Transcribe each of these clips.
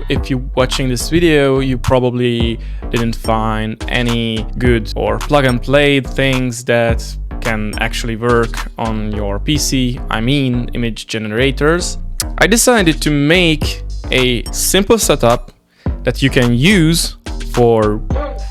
If you're watching this video, you probably didn't find any good or plug-and-play things that can actually work on your PC, I mean image generators. I decided to make a simple setup that you can use for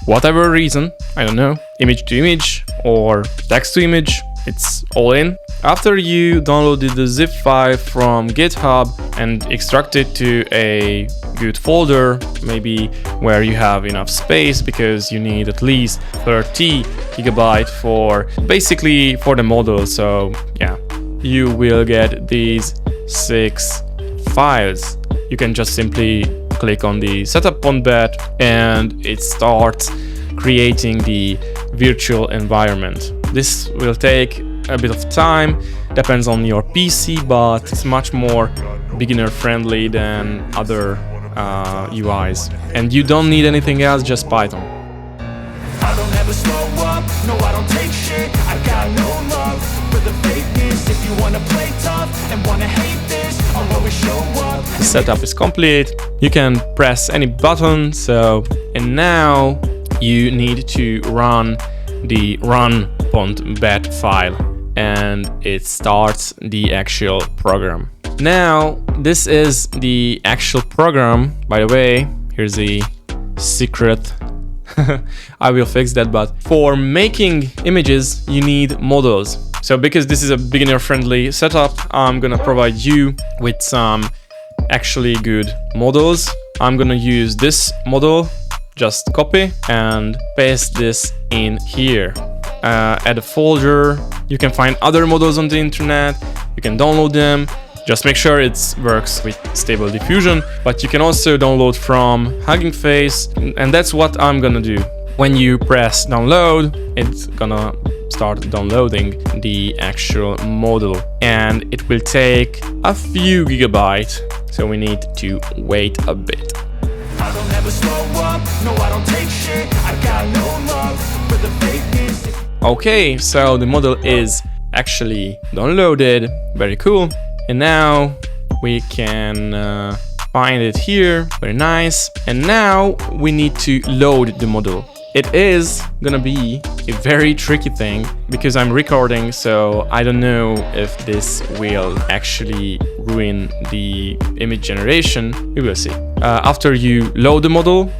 whatever reason, I don't know, image to image or text to image, it's all in. After you downloaded the zip file from GitHub and extract it to a good folder, maybe where you have enough space, because you need at least 30 GB for basically for the model. So yeah, you will get these 6 files. You can just simply click on the setup on that and it starts creating the virtual environment. This will take a bit of time, depends on your PC, but it's much more beginner friendly than other UIs. And you don't need anything else, just Python. I don't ever slow up, no I don't take shit. I got no love for the fakeness. If you wanna play tough and wanna hate this, I'll always show up. The setup is complete. You can press any button. And now you need to run the run.bat file and it starts the actual program. Now this is the actual program. By the way, here's the secret. I will fix that, but for making images you need models. So because this is a beginner friendly setup, I'm gonna provide you with some actually good models. I'm gonna use this model, just copy and paste this in here. Add a folder. You can find other models on the internet, you can download them. Just make sure it works with stable diffusion, but you can also download from Hugging Face, and that's what I'm gonna do. When you press download, it's gonna start downloading the actual model, and it will take a few gigabytes, so we need to wait a bit. I don't ever slow up, no I don't take shit. I got no love for the fakeness. Okay, so the model is actually downloaded, very cool. And now we can find it here, very nice. And now we need to load the model. It is gonna be a very tricky thing because I'm recording, so I don't know if this will actually ruin the image generation. We will see. After you load the model,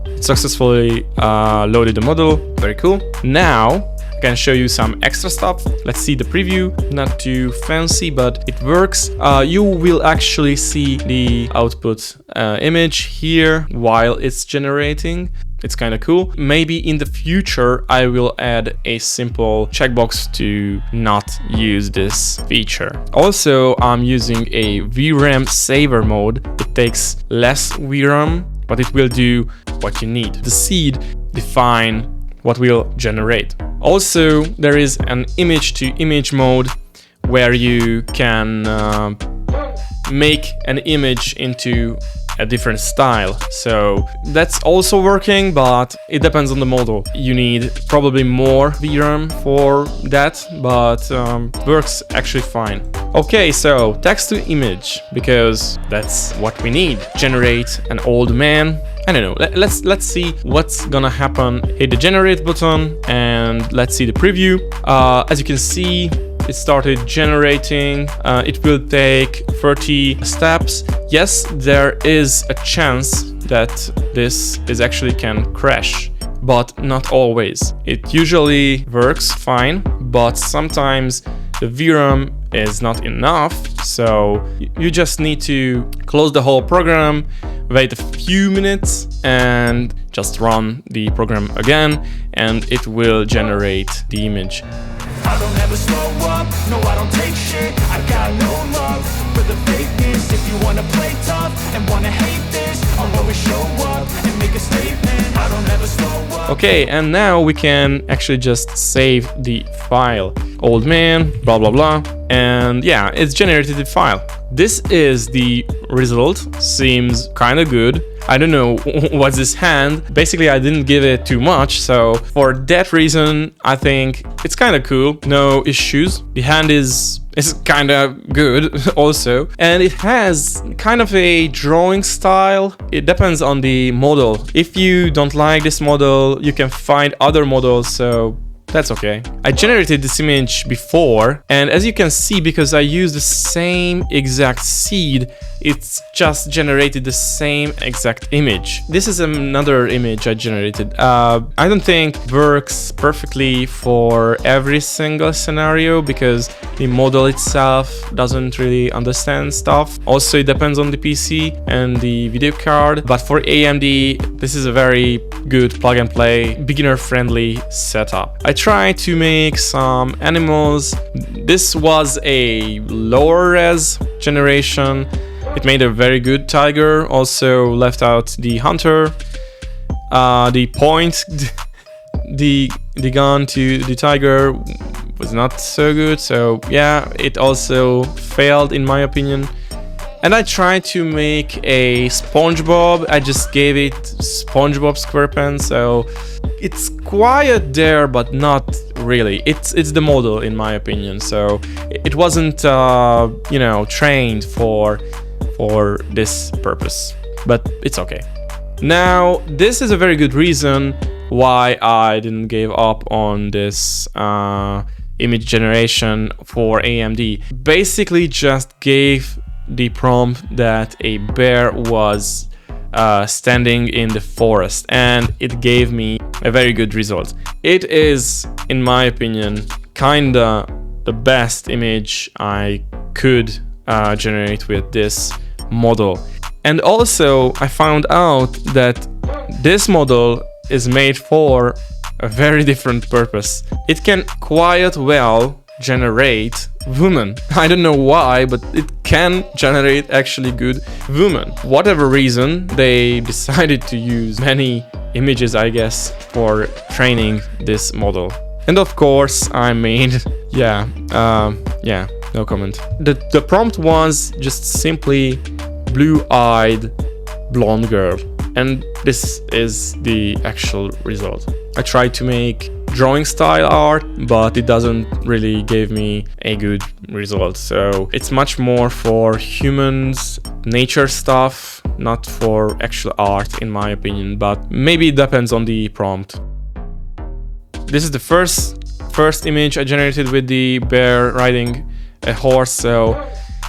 it successfully loaded the model, very cool. Now I can show you some extra stuff. Let's see the preview. Not too fancy, but it works. You will actually see the output image here while it's generating. It's kind of cool. Maybe in the future I will add a simple checkbox to not use this feature. Also, I'm using a VRAM saver mode. It takes less VRAM, but it will do what you need. The seed define what will generate. Also, there is an image-to-image mode where you can make an image into a different style. So that's also working, but it depends on the model. You need probably more VRAM for that, but works actually fine. Okay, so text to image, because that's what we need. Generate an old man. I don't know, let's see what's gonna happen. Hit the generate button and let's see the preview. As you can see, it started generating. It will take 30 steps. Yes, there is a chance that this actually can crash, but not always. It usually works fine, but sometimes the VRAM is not enough, so you just need to close the whole program, wait a few minutes and just run the program again, and it will generate the image. I don't ever slow up, no I don't take shit. I got no love for the fakeness. If you wanna play tough and wanna hate this, I'll always show up and make a statement. I don't ever slow up. Okay, and now we can actually just save the file. Old man, blah blah blah, and yeah, it's generated the file. This is the result. Seems kind of good. I don't know what's this hand. Basically, I didn't give it too much, so for that reason, I think it's kind of cool. No issues. The hand is kind of good also, and it has kind of a drawing style Well, it depends on the model. If you don't like this model, you can find other models, so that's okay. I generated this image before, and as you can see, because I used the same exact seed, it's just generated the same exact image. This is another image I generated. I don't think works perfectly for every single scenario because the model itself doesn't really understand stuff. Also, it depends on the PC and the video card, but for AMD, this is a very good plug and play, beginner friendly setup. I tried to make some animals. This was a lower res generation. It made a very good tiger, also left out the hunter. The point, the gun to the tiger was not so good, so yeah, it also failed in my opinion. And I tried to make a SpongeBob. I just gave it SpongeBob SquarePants, so it's quiet there, but not really. It's the model in my opinion, so it wasn't you know, trained for this purpose, but it's okay. Now, this is a very good reason why I didn't give up on this image generation for AMD. Basically, just gave the prompt that a bear was standing in the forest, and it gave me a very good result. It is, in my opinion, kinda the best image I could generate with this model. And also, I found out that this model is made for a very different purpose. It can quite well generate women. I don't know why, but it can generate actually good women. Whatever reason, they decided to use many images, I guess, for training this model. And of course, I made, yeah, no comment. The prompt was just simply blue-eyed blonde girl, and this is the actual result. I tried to make drawing style art, but it doesn't really give me a good result. So it's much more for humans, nature stuff, not for actual art in my opinion, but maybe it depends on the prompt. This is the first image I generated with the bear riding a horse, so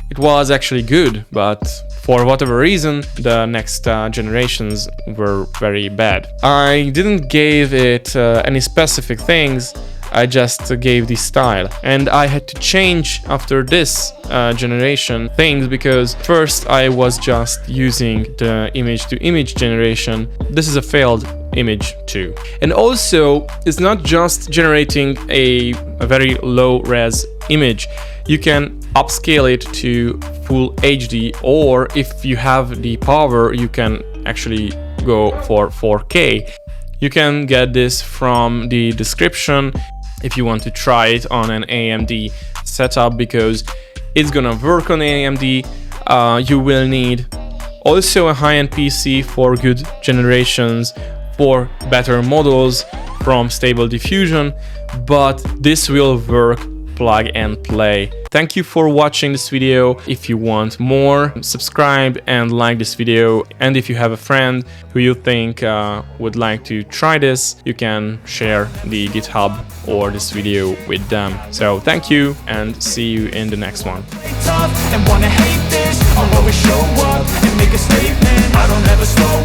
it was actually good, but for whatever reason, the next generations were very bad. I didn't give it any specific things, I just gave the style. And I had to change after this generation things, because first I was just using the image-to-image generation. This is a failed image too. And also, it's not just generating a very low-res image. You can upscale it to full HD, or if you have the power, you can actually go for 4K. You can get this from the description if you want to try it on an AMD setup, because it's gonna work on AMD. You will need also a high-end PC for good generations, for better models from Stable Diffusion, but this will work plug and play. Thank you for watching this video. If you want more, subscribe and like this video. And if you have a friend who you think would like to try this, you can share the GitHub or this video with them. So thank you, and see you in the next one. And wanna hate this, I'll always show up and make a statement. I don't ever slow